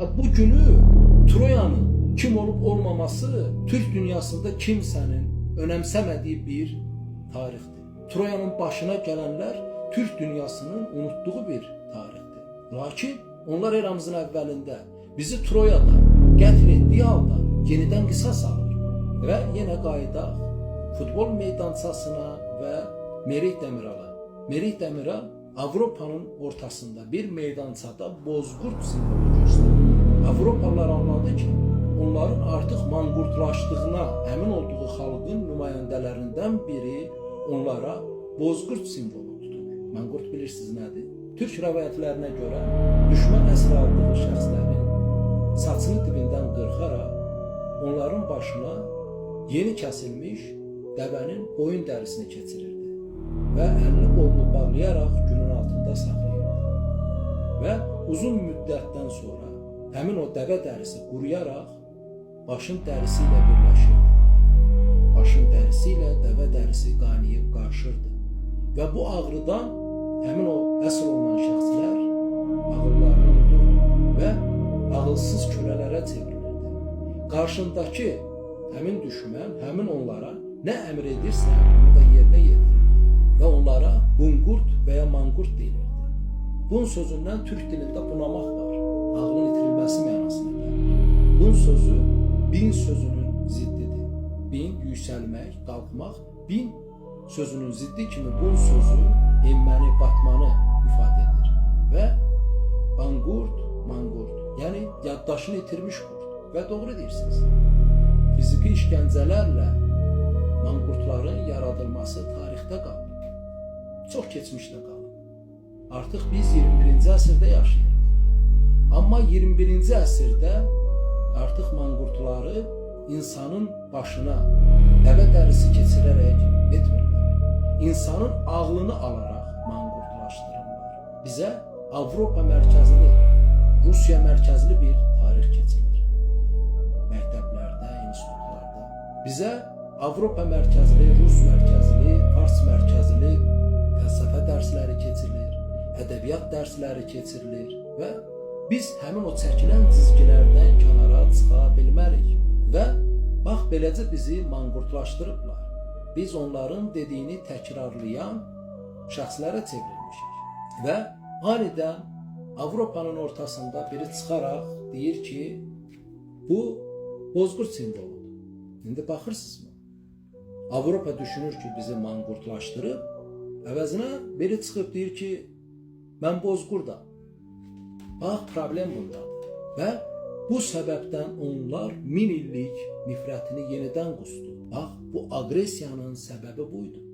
Bu günü Troyanın kim olup olmaması Türk dünyasında kimsenin önemsemediği bir tarihtir. Troyanın başına gelenler Türk dünyasının unuttuğu bir tarihtir. Lakin onlar eramızın əvvəlində bizi Troyada qətl etdiği halda yenidən qisas alır. Və yenə qayıdaq futbol meydançasına və Merih Demirala. Merih Demiral Avropanın ortasında bir meydançada bozqurt simvolu göstərir. Avropalılar anladı ki, onların artıq manqurtlaşdığına əmin olduğu xalqın nümayəndələrindən biri onlara bozqurt simvolu tutur. Manqurt bilirsiniz nədir? Türk rəvayətlərinə görə düşmən əsir aldığı şəxslərin saçını dibindən qırxaraq onların başına yeni kəsilmiş dəvənin boyun dərisini keçirirdi və əlini qolunu bağlayaraq günün altında saxlayırdı və uzun müddətdən sonra həmin o dəvə dərisi quruyaraq başın dərisi ilə birləşirdi. Başın dərisi ilə dəvə dərisi qaynayıb qarışırdı və bu ağrıdan həmin o əsir olunan şəxslər ağıllarını unuturdu və ağılsız kölələrə çevrilirdi. Qarşındakı həmin düşmən həmin onlara nə əmr edirsə onu da yerinə yetirir və onlara bunqurt və ya manqurt deyilirdi. Bunun sözündən Türk dilində bunamaq var. Ağlın itirilməsi mənasına gəlir. Bun sözü bin sözünün ziddidir. Bin yüksəlmək, qalxmaq, bin sözünün ziddi kimi bun sözü enməni, batmanı ifadə edir. Və manqurt, manqurt, yəni yaddaşını itirmiş qurt. Və doğru deyirsiniz. Fiziki işgəncələrlə manqurtların yaradılması tarixdə qalıb. Çox keçmişdə qalıb. Artıq biz 21-ci əsrdə yaşayırıq. Amma 21-ci əsrdə artıq manqurtları insanın başına dəvə dərisi keçirərək etmirlər. İnsanın ağlını alaraq manqurtlaşdırırlar. Bizə Avropa mərkəzli, Rusiya mərkəzli bir tarix keçilir. Məktəblərdə, institutlarda. Bizə Avropa mərkəzli, Rus mərkəzli, Fars mərkəzli fəlsəfə dərsləri keçirilir, ədəbiyyat dərsləri keçirilir və biz həmin o çəkilən çizgilərdən kənara çıxa bilmərik və bax beləcə bizi manqurtlaşdırıblar. Biz onların dediyini təkrarlayan şəxslərə çevrilmişik və anidən Avropanın ortasında biri çıxaraq deyir ki, bu bozqurt simvoludur. İndi baxırsınızmı? Avropa düşünür ki, bizi manqurtlaşdırıb, əvəzinə biri çıxıb deyir ki, mən bozqurdam. Bax, problem bundadır. Və bu səbəbdən onlar 1000 illik nifrətini yenidən qusdu. Bax, bu agresiyanın səbəbi buydu.